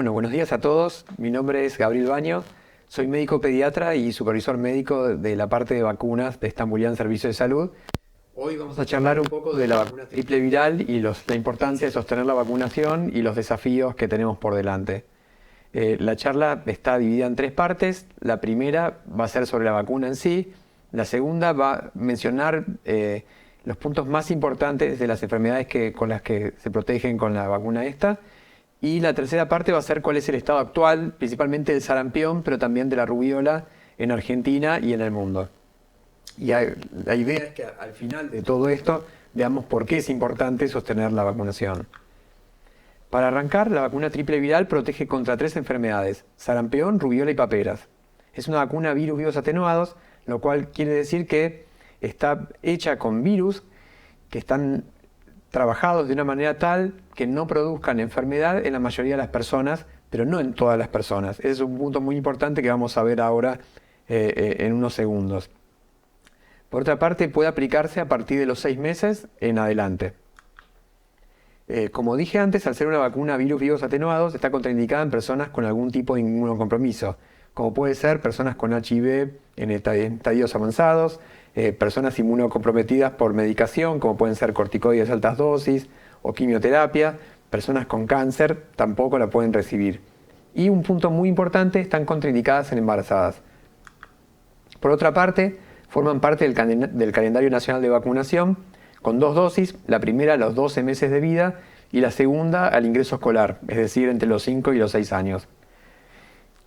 Bueno, buenos días a todos. Mi nombre es Gabriel Baño. Soy médico pediatra y supervisor médico de la parte de vacunas de Estambulian Servicio de Salud. Hoy vamos a charlar un poco de la vacuna triple viral y la importancia de sostener la vacunación y los desafíos que tenemos por delante. La charla está dividida en tres partes. La primera va a ser sobre la vacuna en sí. La segunda va a mencionar los puntos más importantes de las enfermedades con las que se protegen con la vacuna esta. Y la tercera parte va a ser cuál es el estado actual, principalmente del sarampión, pero también de la rubiola en Argentina y en el mundo. Y la idea es que al final de todo esto veamos por qué es importante sostener la vacunación. Para arrancar, la vacuna triple viral protege contra 3 enfermedades: sarampión, rubiola y paperas. Es una vacuna virus atenuados, lo cual quiere decir que está hecha con virus que están trabajados de una manera tal que no produzcan enfermedad en la mayoría de las personas, pero no en todas las personas. Ese es un punto muy importante que vamos a ver ahora en unos segundos. Por otra parte, puede aplicarse a partir de los 6 meses en adelante. Como dije antes, al ser una vacuna virus atenuados, está contraindicada en personas con algún tipo de inmunocompromiso, como puede ser personas con HIV en estadios avanzados, personas inmunocomprometidas por medicación, como pueden ser corticoides de altas dosis o quimioterapia. Personas con cáncer tampoco la pueden recibir. Y un punto muy importante, están contraindicadas en embarazadas. Por otra parte, forman parte del calendario nacional de vacunación con 2 dosis, la primera a los 12 meses de vida y la segunda al ingreso escolar, es decir, entre los 5 y los 6 años.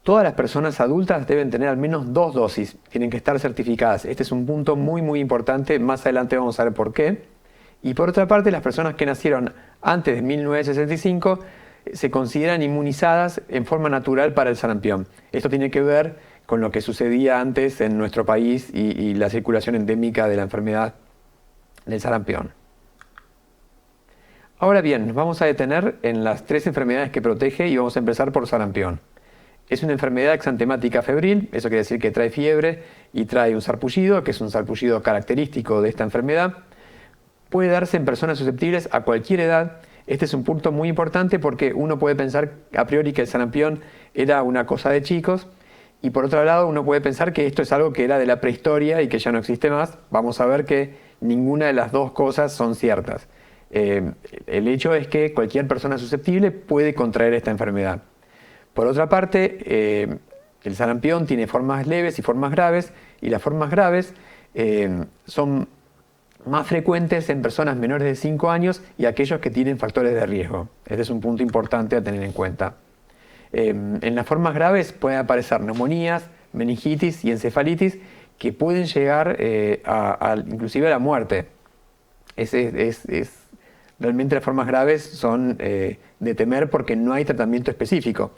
Todas las personas adultas deben tener al menos 2 dosis, tienen que estar certificadas. Este es un punto muy importante, más adelante vamos a ver por qué. Y por otra parte, las personas que nacieron antes de 1965 se consideran inmunizadas en forma natural para el sarampión. Esto tiene que ver con lo que sucedía antes en nuestro país y la circulación endémica de la enfermedad del sarampión. Ahora bien, nos vamos a detener en las 3 enfermedades que protege y vamos a empezar por sarampión. Es una enfermedad exantemática febril, eso quiere decir que trae fiebre y trae un sarpullido, que es un sarpullido característico de esta enfermedad. Puede darse en personas susceptibles a cualquier edad. Este es un punto muy importante porque uno puede pensar a priori que el sarampión era una cosa de chicos, y por otro lado uno puede pensar que esto es algo que era de la prehistoria y que ya no existe más. Vamos a ver que ninguna de las dos cosas son ciertas. El hecho es que cualquier persona susceptible puede contraer esta enfermedad. Por otra parte, el sarampión tiene formas leves y formas graves, y las formas graves son más frecuentes en personas menores de 5 años y aquellos que tienen factores de riesgo. Este es un punto importante a tener en cuenta. En las formas graves pueden aparecer neumonías, meningitis y encefalitis que pueden llegar inclusive a la muerte. Realmente las formas graves son de temer porque no hay tratamiento específico.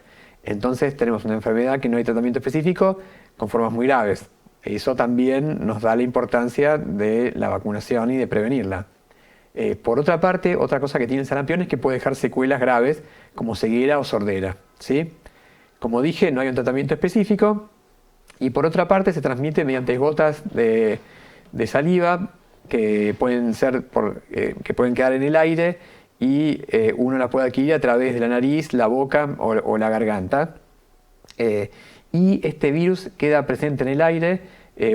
Entonces tenemos una enfermedad que no hay tratamiento específico con formas muy graves. Eso también nos da la importancia de la vacunación y de prevenirla. Por otra parte, otra cosa que tiene el sarampión es que puede dejar secuelas graves como ceguera o sordera, ¿sí? Como dije, no hay un tratamiento específico, y por otra parte se transmite mediante gotas de saliva que pueden quedar en el aire, y uno la puede adquirir a través de la nariz, la boca o la garganta. Y este virus queda presente en el aire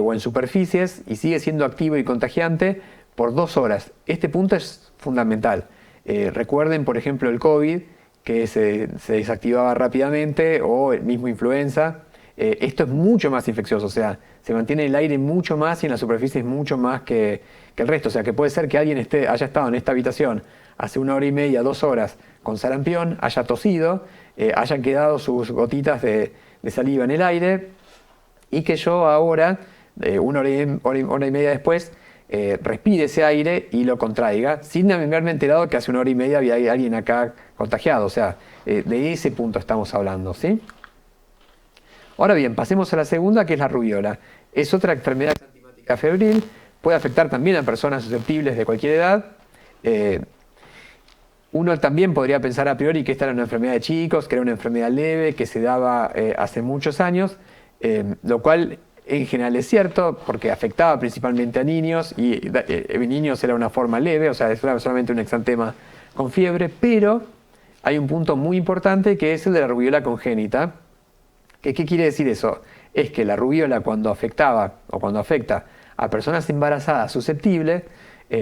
o en superficies y sigue siendo activo y contagiante por 2 horas. Este punto es fundamental. Recuerden, por ejemplo, el COVID, que se desactivaba rápidamente, o el mismo influenza. Esto es mucho más infeccioso, o sea, se mantiene en el aire mucho más y en la superficie mucho más que el resto. O sea, que puede ser que alguien haya estado en esta habitación hace 1 hora y media, 2 horas con sarampión, haya tosido, hayan quedado sus gotitas de saliva en el aire, y que yo ahora, 1 hora y media después, respire ese aire y lo contraiga, sin haberme enterado que hace 1 hora y media había alguien acá contagiado. O sea, de ese punto estamos hablando, ¿sí? Ahora bien, pasemos a la segunda, que es la rubiola. Es otra enfermedad exantemática febril, puede afectar también a personas susceptibles de cualquier edad. Uno también podría pensar a priori que esta era una enfermedad de chicos, que era una enfermedad leve, que se daba hace muchos años, lo cual en general es cierto, porque afectaba principalmente a niños, y en niños era una forma leve, o sea, era solamente un exantema con fiebre, pero hay un punto muy importante que es el de la rubiola congénita. ¿Qué quiere decir eso? Es que la rubiola cuando afectaba o cuando afecta a personas embarazadas susceptibles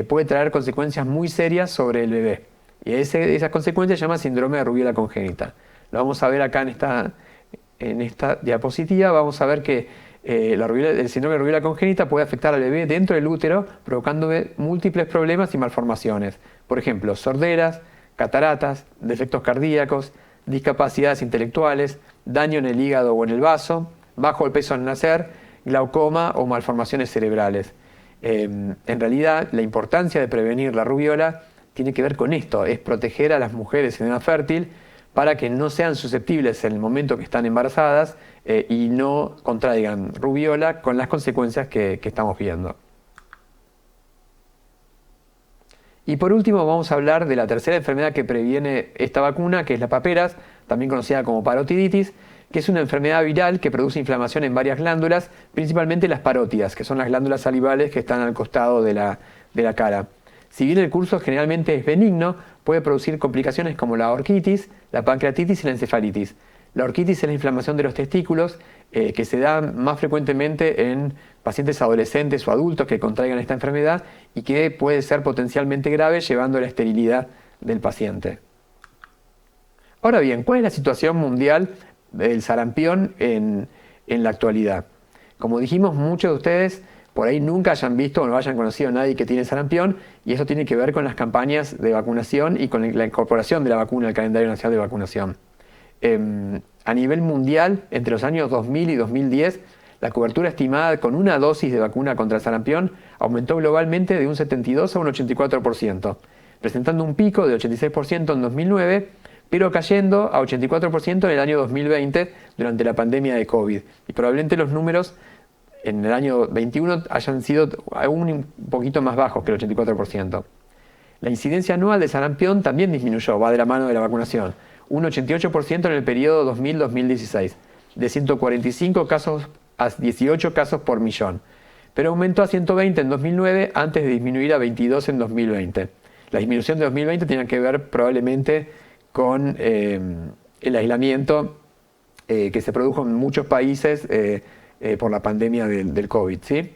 puede traer consecuencias muy serias sobre el bebé. Y esas consecuencias se llama síndrome de rubiola congénita. Lo vamos a ver acá en esta diapositiva. Vamos a ver que el síndrome de rubiola congénita puede afectar al bebé dentro del útero, provocando múltiples problemas y malformaciones. Por ejemplo, sorderas, cataratas, defectos cardíacos, discapacidades intelectuales, daño en el hígado o en el vaso, bajo el peso al nacer, glaucoma o malformaciones cerebrales. En realidad, la importancia de prevenir la rubiola tiene que ver con esto, es proteger a las mujeres en edad fértil para que no sean susceptibles en el momento que están embarazadas y no contraigan rubiola con las consecuencias que estamos viendo. Y por último vamos a hablar de la tercera enfermedad que previene esta vacuna, que es la paperas, también conocida como parotiditis, que es una enfermedad viral que produce inflamación en varias glándulas, principalmente las parótidas, que son las glándulas salivales que están al costado de la cara. Si bien el curso generalmente es benigno, puede producir complicaciones como la orquitis, la pancreatitis y la encefalitis. La orquitis es la inflamación de los testículos que se da más frecuentemente en pacientes adolescentes o adultos que contraigan esta enfermedad y que puede ser potencialmente grave llevando a la esterilidad del paciente. Ahora bien, ¿cuál es la situación mundial del sarampión en la actualidad? Como dijimos, muchos de ustedes por ahí nunca hayan visto o no hayan conocido a nadie que tiene sarampión, y eso tiene que ver con las campañas de vacunación y con la incorporación de la vacuna al calendario nacional de vacunación. A nivel mundial, entre los años 2000 y 2010, la cobertura estimada con una dosis de vacuna contra el sarampión aumentó globalmente de un 72 a un 84%, presentando un pico de 86% en 2009, pero cayendo a 84% en el año 2020 durante la pandemia de COVID. Y probablemente los números en el año 21 hayan sido aún un poquito más bajos que el 84%. La incidencia anual de sarampión también disminuyó, va de la mano de la vacunación, un 88% en el periodo 2000-2016, de 145 casos a 18 casos por millón, pero aumentó a 120 en 2009 antes de disminuir a 22 en 2020. La disminución de 2020 tenía que ver probablemente con el aislamiento que se produjo en muchos países por la pandemia del COVID, ¿sí?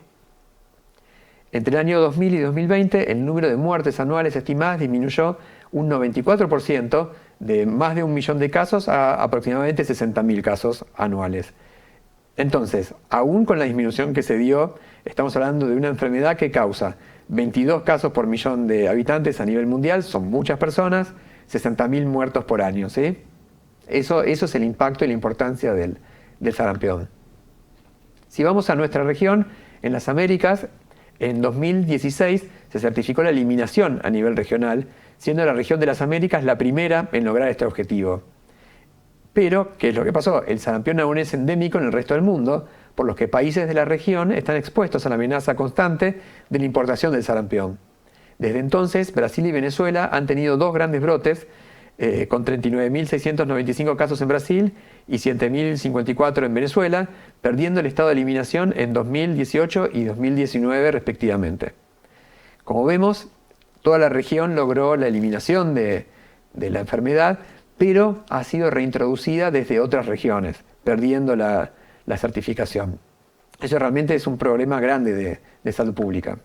Entre el año 2000 y 2020, el número de muertes anuales estimadas disminuyó un 94%, de más de 1 millón de casos a aproximadamente 60.000 casos anuales. Entonces, aún con la disminución que se dio, estamos hablando de una enfermedad que causa 22 casos por millón de habitantes a nivel mundial, son muchas personas, 60.000 muertos por año, ¿sí? Eso es el impacto y la importancia del sarampión. Si vamos a nuestra región, en las Américas, en 2016 se certificó la eliminación a nivel regional, siendo la región de las Américas la primera en lograr este objetivo. Pero, ¿qué es lo que pasó? El sarampión aún es endémico en el resto del mundo, por lo que países de la región están expuestos a la amenaza constante de la importación del sarampión. Desde entonces, Brasil y Venezuela han tenido dos grandes brotes, con 39.695 casos en Brasil y 7.054 en Venezuela, perdiendo el estado de eliminación en 2018 y 2019 respectivamente. Como vemos, toda la región logró la eliminación de la enfermedad, pero ha sido reintroducida desde otras regiones, perdiendo la certificación. Eso realmente es un problema grande de salud pública.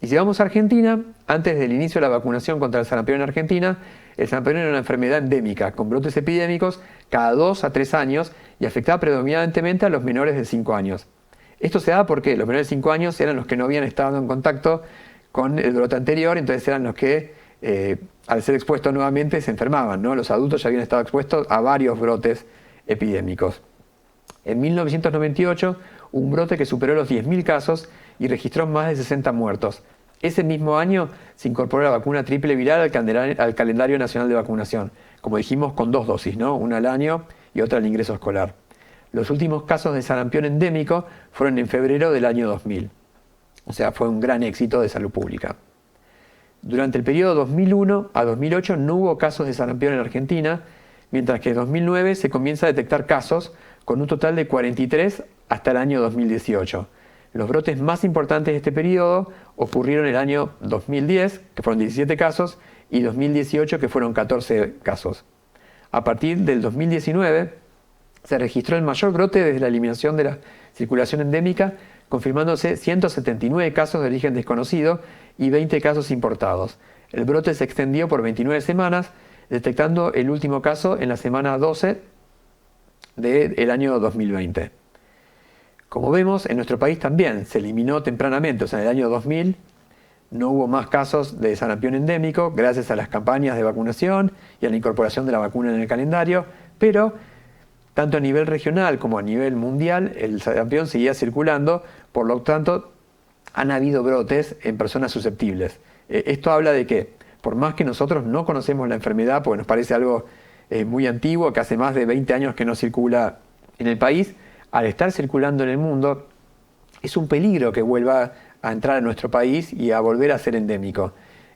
Y si vamos a Argentina, antes del inicio de la vacunación contra el sarampión en Argentina, el sarampión era una enfermedad endémica, con brotes epidémicos cada 2 a 3 años y afectaba predominantemente a los menores de 5 años. Esto se da porque los menores de 5 años eran los que no habían estado en contacto con el brote anterior, entonces eran los que, al ser expuestos nuevamente, se enfermaban, ¿no? Los adultos ya habían estado expuestos a varios brotes epidémicos. En 1998, un brote que superó los 10.000 casos y registró más de 60 muertos. Ese mismo año se incorporó la vacuna triple viral al calendario nacional de vacunación, como dijimos, con 2 dosis, ¿no? Una al año y otra al ingreso escolar. Los últimos casos de sarampión endémico fueron en febrero del año 2000. O sea, fue un gran éxito de salud pública. Durante el periodo 2001 a 2008 no hubo casos de sarampión en Argentina, mientras que en 2009 se comienza a detectar casos, con un total de 43 hasta el año 2018. Los brotes más importantes de este periodo ocurrieron en el año 2010, que fueron 17 casos, y 2018, que fueron 14 casos. A partir del 2019 se registró el mayor brote desde la eliminación de la circulación endémica, confirmándose 179 casos de origen desconocido y 20 casos importados. El brote se extendió por 29 semanas, detectando el último caso en la semana 12 del año 2020. Como vemos, en nuestro país también se eliminó tempranamente, o sea, en el año 2000 no hubo más casos de sarampión endémico gracias a las campañas de vacunación y a la incorporación de la vacuna en el calendario, pero tanto a nivel regional como a nivel mundial el sarampión seguía circulando, por lo tanto han habido brotes en personas susceptibles. Esto habla de que por más que nosotros no conocemos la enfermedad, porque nos parece algo muy antiguo, que hace más de 20 años que no circula en el país, al estar circulando en el mundo es un peligro que vuelva a entrar a nuestro país y a volver a ser endémico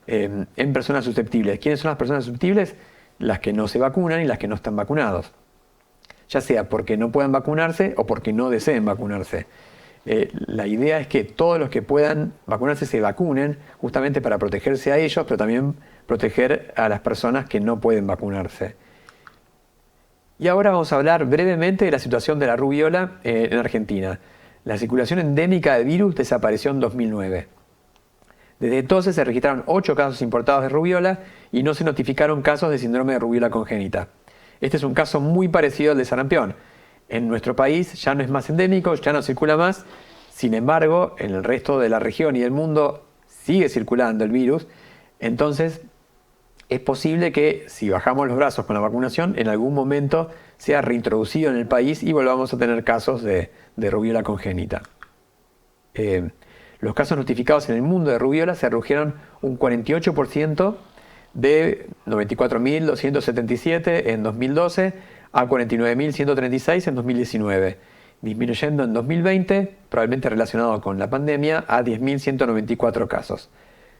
en personas susceptibles. ¿Quiénes son las personas susceptibles? Las que no se vacunan y las que no están vacunados, ya sea porque no puedan vacunarse o porque no deseen vacunarse. La idea es que todos los que puedan vacunarse se vacunen, justamente para protegerse a ellos, pero también proteger a las personas que no pueden vacunarse. Y ahora vamos a hablar brevemente de la situación de la rubiola en Argentina. La circulación endémica del virus desapareció en 2009. Desde entonces se registraron 8 casos importados de rubiola y no se notificaron casos de síndrome de rubiola congénita. Este es un caso muy parecido al de sarampión. En nuestro país ya no es más endémico, ya no circula más. Sin embargo, en el resto de la región y del mundo sigue circulando el virus. Entonces, es posible que si bajamos los brazos con la vacunación, en algún momento sea reintroducido en el país y volvamos a tener casos de rubiola congénita. Los casos notificados en el mundo de rubiola se redujeron un 48% de 94.277 en 2012 a 49.136 en 2019, disminuyendo en 2020, probablemente relacionado con la pandemia, a 10.194 casos.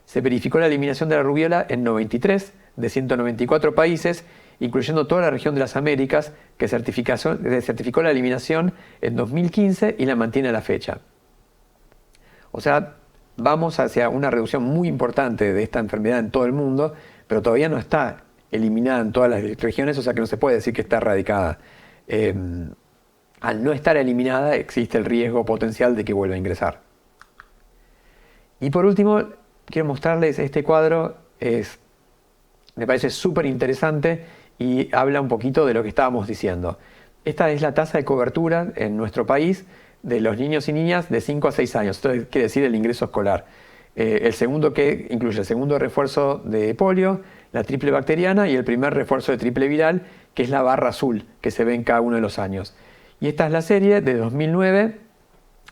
Se verificó la eliminación de la rubiola en 93 de 194 países, incluyendo toda la región de las Américas, que certificó la eliminación en 2015 y la mantiene a la fecha. O sea, vamos hacia una reducción muy importante de esta enfermedad en todo el mundo, pero todavía no está eliminada en todas las regiones, o sea que no se puede decir que está erradicada. Al no estar eliminada, existe el riesgo potencial de que vuelva a ingresar. Y por último, quiero mostrarles este cuadro, me parece súper interesante y habla un poquito de lo que estábamos diciendo. Esta es la tasa de cobertura en nuestro país de los niños y niñas de 5 a 6 años. Esto quiere decir el ingreso escolar. El segundo, que incluye el segundo refuerzo de polio, la triple bacteriana y el primer refuerzo de triple viral, que es la barra azul que se ve en cada uno de los años. Y esta es la serie de 2009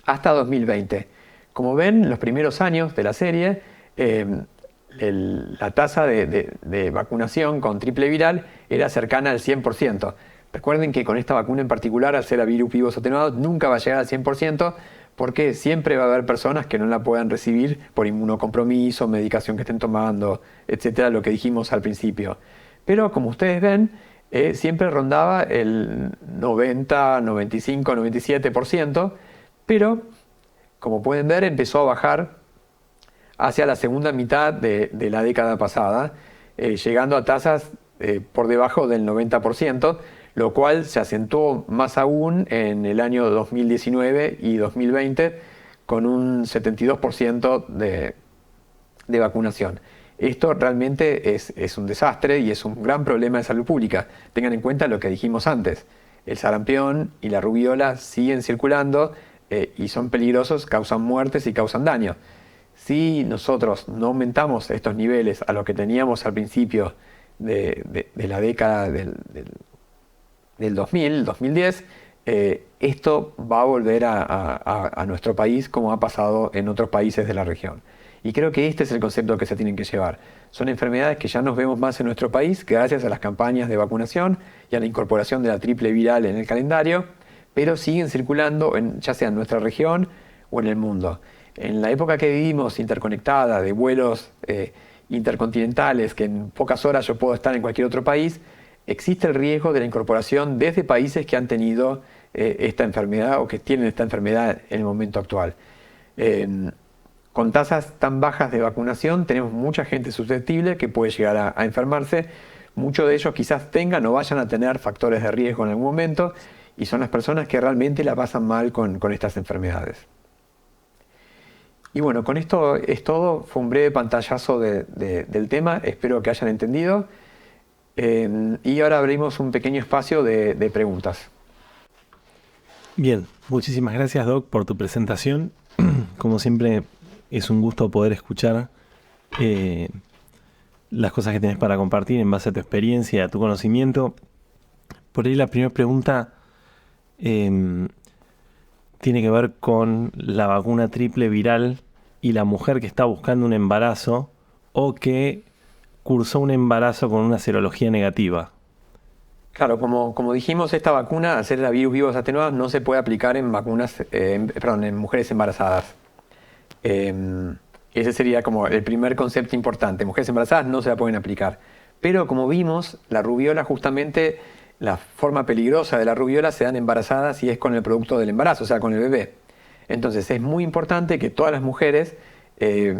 hasta 2020. Como ven, los primeros años de la serie, la tasa de vacunación con triple viral era cercana al 100%. Recuerden que con esta vacuna en particular, al ser a virus vivos atenuados, nunca va a llegar al 100%, porque siempre va a haber personas que no la puedan recibir por inmunocompromiso, medicación que estén tomando, etcétera, lo que dijimos al principio. Pero como ustedes ven, siempre rondaba el 90, 95, 97%, pero como pueden ver empezó a bajar hacia la segunda mitad de la década pasada, llegando a tasas por debajo del 90%, lo cual se acentuó más aún en el año 2019 y 2020 con un 72% de vacunación. Esto realmente es un desastre y es un gran problema de salud pública. Tengan en cuenta lo que dijimos antes. El sarampión y la rubiola siguen circulando y son peligrosos, causan muertes y causan daño. Si nosotros no aumentamos estos niveles a lo que teníamos al principio de la década del 2000, 2010, esto va a volver a nuestro país como ha pasado en otros países de la región. Y creo que este es el concepto que se tienen que llevar. Son enfermedades que ya nos vemos más en nuestro país gracias a las campañas de vacunación y a la incorporación de la triple viral en el calendario, pero siguen circulando ya sea en nuestra región o en el mundo. En la época que vivimos interconectada, de vuelos intercontinentales, que en pocas horas yo puedo estar en cualquier otro país, existe el riesgo de la incorporación desde países que han tenido esta enfermedad o que tienen esta enfermedad en el momento actual. con tasas tan bajas de vacunación tenemos mucha gente susceptible que puede llegar a enfermarse. Muchos de ellos quizás tengan o vayan a tener factores de riesgo en algún momento y son las personas que realmente la pasan mal con estas enfermedades. Y bueno, con esto es todo. Fue un breve pantallazo del tema. Espero que hayan entendido. Y ahora abrimos un pequeño espacio de preguntas. Bien, muchísimas gracias, Doc, por tu presentación. Como siempre, es un gusto poder escuchar las cosas que tenés para compartir en base a tu experiencia, a tu conocimiento. Por ahí la primera pregunta tiene que ver con la vacuna triple viral y la mujer que está buscando un embarazo o que cursó un embarazo con una serología negativa. Claro, como dijimos, esta vacuna, al ser la virus vivos atenuados, no se puede aplicar en en mujeres embarazadas. Ese sería como el primer concepto importante. Mujeres embarazadas no se la pueden aplicar. Pero como vimos, la rubiola, justamente la forma peligrosa de la rubiola se dan embarazadas y es con el producto del embarazo, o sea, con el bebé. Entonces es muy importante que todas las mujeres que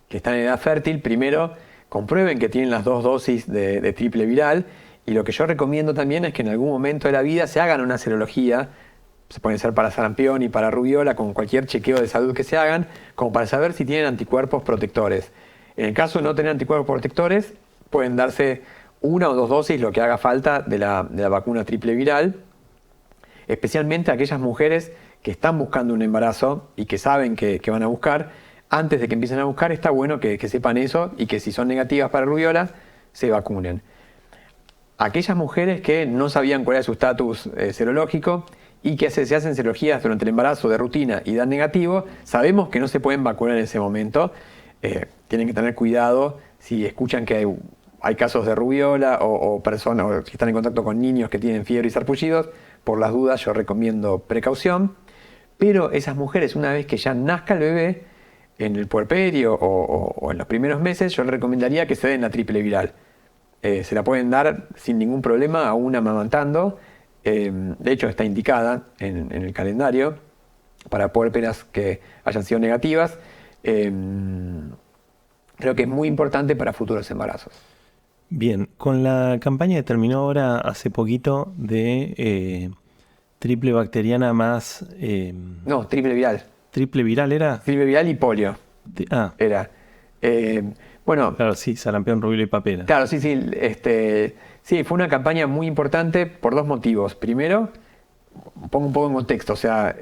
están en edad fértil primero comprueben que tienen las 2 dosis de triple viral, y lo que yo recomiendo también es que en algún momento de la vida se hagan una serología. Se pueden hacer para sarampión y para rubiola, con cualquier chequeo de salud que se hagan, como para saber si tienen anticuerpos protectores. En el caso de no tener anticuerpos protectores, pueden darse 1 o 2 dosis, lo que haga falta, de la vacuna triple viral, especialmente aquellas mujeres que están buscando un embarazo y que saben que van a buscar. Antes de que empiecen a buscar, está bueno que sepan eso y que si son negativas para rubiola, se vacunen. Aquellas mujeres que no sabían cuál era su estatus serológico y que se hacen serologías durante el embarazo de rutina y dan negativo, sabemos que no se pueden vacunar en ese momento. Tienen que tener cuidado si escuchan que hay casos de rubiola o personas o que están en contacto con niños que tienen fiebre y sarpullidos. Por las dudas yo recomiendo precaución. Pero esas mujeres, una vez que ya nazca el bebé, en el puerperio o en los primeros meses, yo les recomendaría que se den la triple viral. Se la pueden dar sin ningún problema, aún amamantando. De hecho, está indicada en el calendario para puérperas que hayan sido negativas. Creo que es muy importante para futuros embarazos. Bien, con la campaña que terminó ahora hace poquito de triple bacteriana más... No, triple viral. ¿Triple viral era? Triple viral y polio. Era. Bueno, claro, sí, sarampión, rubiola y papera. Claro, sí. Sí, fue una campaña muy importante por 2 motivos. Primero, pongo un poco en contexto, o sea,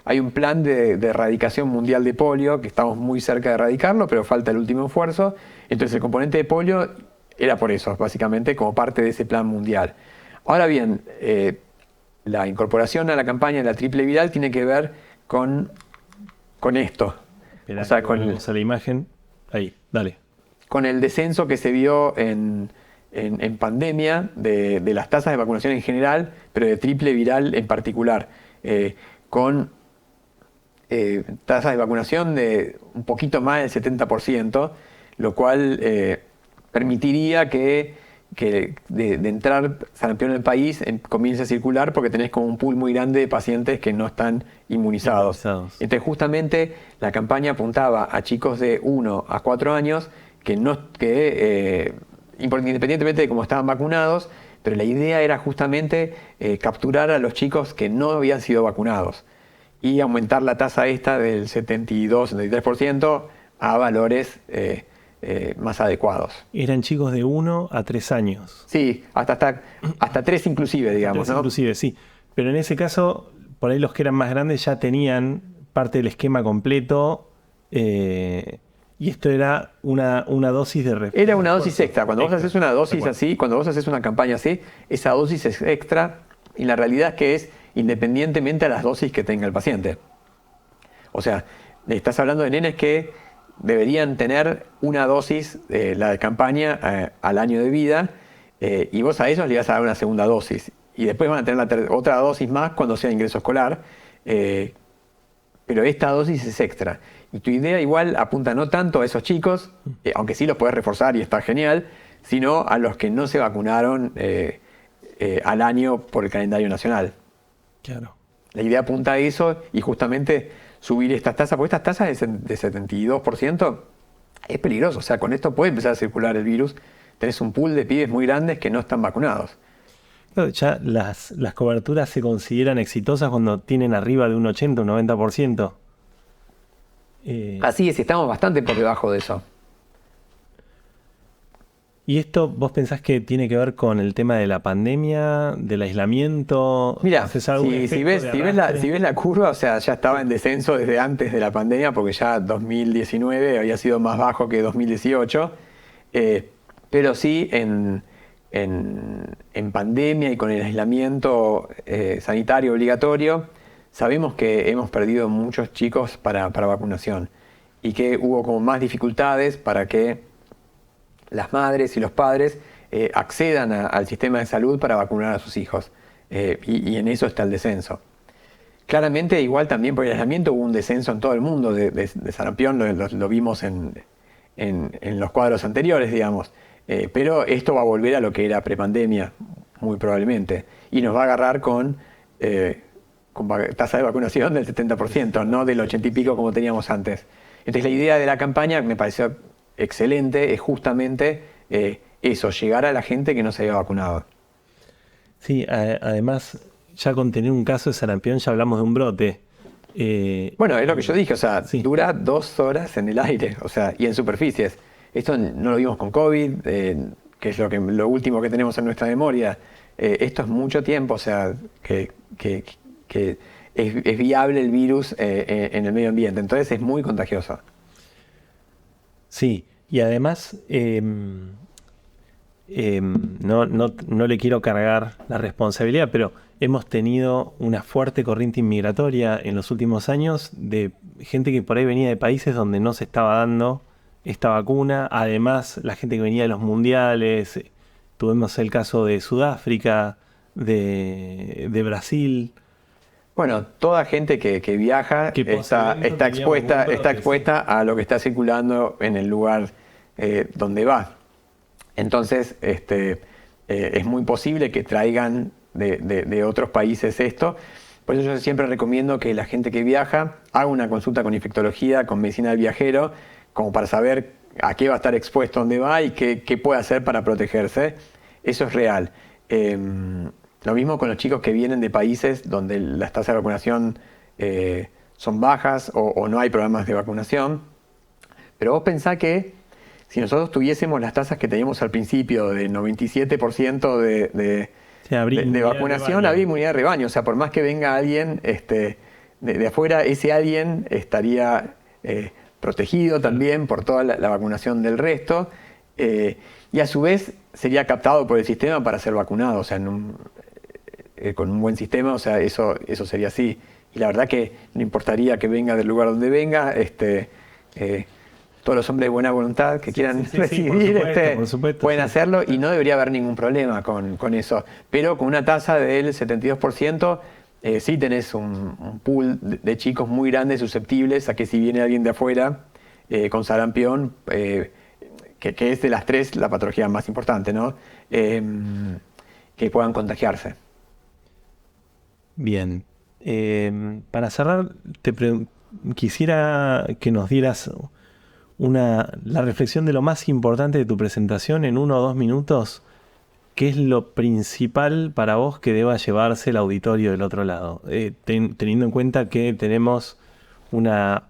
hay un plan de erradicación mundial de polio, que estamos muy cerca de erradicarlo, pero falta el último esfuerzo. Entonces el componente de polio era por eso, básicamente, como parte de ese plan mundial. Ahora bien, la incorporación a la campaña de la triple viral tiene que ver con esto. Esperá, o sea, vamos a la imagen. Ahí, dale. Con el descenso que se vio en pandemia de las tasas de vacunación en general, pero de triple viral en particular, con tasas de vacunación de un poquito más del 70%, lo cual permitiría que de entrar sarampión en el país comience a circular, porque tenés como un pool muy grande de pacientes que no están inmunizados. Entonces justamente la campaña apuntaba a chicos de 1 a 4 años independientemente de cómo estaban vacunados, pero la idea era justamente capturar a los chicos que no habían sido vacunados y aumentar la tasa esta del 72-73% a valores más adecuados. Eran chicos de 1 a 3 años. Sí, hasta 3 inclusive, digamos. 3 inclusive, sí. Pero en ese caso, por ahí los que eran más grandes ya tenían parte del esquema completo. Y esto era una dosis de refuerzo. Era una dosis extra. Cuando vos haces una dosis así, cuando vos haces una campaña así, esa dosis es extra, y la realidad es que es independientemente a las dosis que tenga el paciente. O sea, estás hablando de nenes que deberían tener una dosis, la de campaña, al año de vida, y vos a ellos le vas a dar una segunda dosis. Y después van a tener otra dosis más cuando sea ingreso escolar, pero esta dosis es extra. Y tu idea igual apunta no tanto a esos chicos, aunque sí los podés reforzar y está genial, sino a los que no se vacunaron al año por el calendario nacional. Claro. La idea apunta a eso, y justamente subir estas tasas, porque estas tasas de 72% es peligroso. O sea, con esto puede empezar a circular el virus. Tenés un pool de pibes muy grandes que no están vacunados. Claro, ya las coberturas se consideran exitosas cuando tienen arriba de un 80, un 90%. Así es, estamos bastante por debajo de eso. ¿Y esto vos pensás que tiene que ver con el tema de la pandemia, del aislamiento? Mira, ¿Haces algún si efecto ves, de si ves la curva, o sea, ya estaba en descenso desde antes de la pandemia, porque ya 2019 había sido más bajo que 2018. Pero sí, en pandemia y con el aislamiento sanitario obligatorio, sabemos que hemos perdido muchos chicos para vacunación y que hubo como más dificultades para que las madres y los padres accedan al sistema de salud para vacunar a sus hijos. Y en eso está el descenso. Claramente, igual también por el aislamiento hubo un descenso en todo el mundo de sarampión, lo vimos en los cuadros anteriores, digamos. Pero esto va a volver a lo que era prepandemia, muy probablemente. Y nos va a agarrar con tasa de vacunación del 70%, no del 80 y pico como teníamos antes. Entonces la idea de la campaña me pareció excelente, es justamente eso, llegar a la gente que no se había vacunado. Sí, además, ya con tener un caso de sarampión ya hablamos de un brote. Bueno, es lo que yo dije, o sea, sí. dura 2 horas en el aire, o sea, y en superficies. Esto no lo vimos con COVID, que es lo último que tenemos en nuestra memoria. Esto es mucho tiempo, o sea, que es viable el virus en el medio ambiente, entonces es muy contagioso. Sí, y además no le quiero cargar la responsabilidad, pero hemos tenido una fuerte corriente inmigratoria en los últimos años de gente que por ahí venía de países donde no se estaba dando esta vacuna. Además, la gente que venía de los mundiales, tuvimos el caso de Sudáfrica, de Brasil. Bueno, toda gente que viaja Que está posiblemente expuesta a lo que está circulando en el lugar donde va. Entonces, es muy posible que traigan de otros países esto. Por eso yo siempre recomiendo que la gente que viaja haga una consulta con infectología, con medicina del viajero, como para saber a qué va a estar expuesto, dónde va y qué puede hacer para protegerse. Eso es real. Lo mismo con los chicos que vienen de países donde las tasas de vacunación son bajas o no hay programas de vacunación. Pero vos pensá que si nosotros tuviésemos las tasas que teníamos al principio de 97% de vacunación, habría inmunidad de rebaño. O sea, por más que venga alguien de afuera, ese alguien estaría protegido también por toda la vacunación del resto. Y a su vez sería captado por el sistema para ser vacunado. O sea, con un buen sistema, o sea, eso sería así. Y la verdad que no importaría que venga del lugar donde venga, todos los hombres de buena voluntad que quieran recibir, por supuesto, pueden hacerlo y no debería haber ningún problema con eso. Pero con una tasa del 72%, sí tenés un pool de chicos muy grandes susceptibles a que si viene alguien de afuera con sarampión, que es de las tres la patología más importante, ¿no? Que puedan contagiarse. Bien. Para cerrar, quisiera que nos dieras la reflexión de lo más importante de tu presentación en 1 o 2 minutos. ¿Qué es lo principal para vos que deba llevarse el auditorio del otro lado? Teniendo en cuenta que tenemos una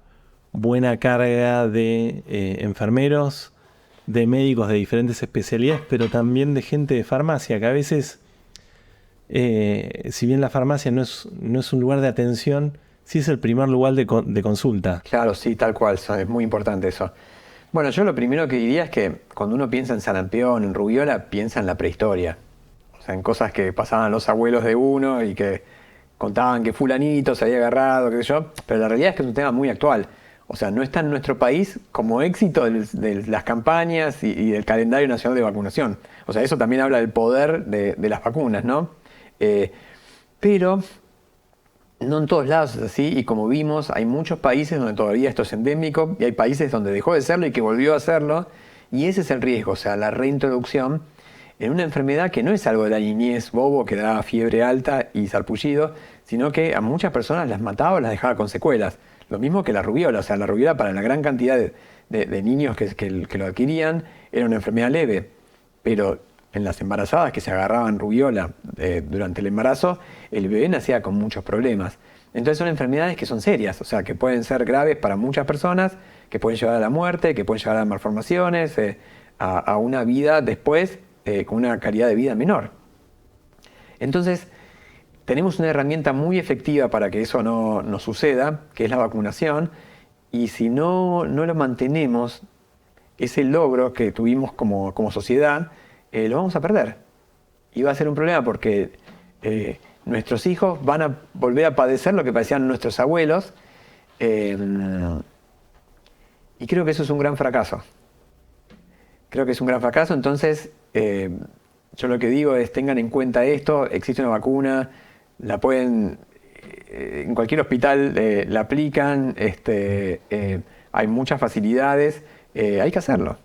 buena carga de enfermeros, de médicos de diferentes especialidades, pero también de gente de farmacia, que a veces, si bien la farmacia no es un lugar de atención, sí es el primer lugar de consulta. Claro, sí, tal cual, es muy importante eso. Bueno, yo lo primero que diría es que cuando uno piensa en sarampión, en rubiola, piensa en la prehistoria. O sea, en cosas que pasaban los abuelos de uno y que contaban que fulanito se había agarrado, qué sé yo, pero la realidad es que es un tema muy actual. O sea, no está en nuestro país como éxito de las campañas y del calendario nacional de vacunación. O sea, eso también habla del poder de las vacunas, ¿no? Pero no en todos lados es así, y como vimos, hay muchos países donde todavía esto es endémico, y hay países donde dejó de serlo y que volvió a hacerlo, y ese es el riesgo, o sea, la reintroducción en una enfermedad que no es algo de la niñez bobo que da fiebre alta y sarpullido, sino que a muchas personas las mataba o las dejaba con secuelas. Lo mismo que la rubiola. O sea, la rubiola para la gran cantidad de niños que lo adquirían era una enfermedad leve. Pero en las embarazadas que se agarraban rubiola durante el embarazo, el bebé nacía con muchos problemas. Entonces son enfermedades que son serias, o sea, que pueden ser graves para muchas personas, que pueden llevar a la muerte, que pueden llevar a malformaciones, a una vida después con una calidad de vida menor. Entonces, tenemos una herramienta muy efectiva para que eso no suceda, que es la vacunación, y si no lo mantenemos, ese logro que tuvimos como sociedad, lo vamos a perder. Y va a ser un problema porque nuestros hijos van a volver a padecer lo que padecían nuestros abuelos, y creo que eso es un gran fracaso. Creo que es un gran fracaso, entonces yo lo que digo es tengan en cuenta esto, existe una vacuna, la pueden, en cualquier hospital la aplican, hay muchas facilidades, hay que hacerlo.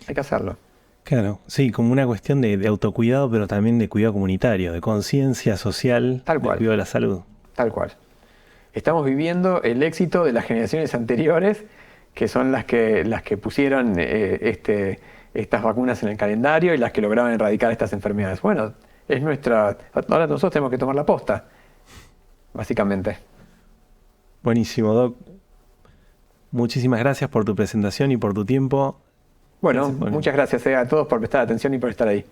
Hay que hacerlo. Claro, sí, como una cuestión de autocuidado, pero también de cuidado comunitario, de conciencia social, Tal de cual. cuidado de la salud. Tal cual. Estamos viviendo el éxito de las generaciones anteriores, que son las que pusieron estas vacunas en el calendario y las que lograron erradicar estas enfermedades. Bueno, ahora nosotros tenemos que tomar la posta, básicamente. Buenísimo, Doc. Muchísimas gracias por tu presentación y por tu tiempo. Bueno, Gracias por- muchas gracias a todos por prestar atención y por estar ahí.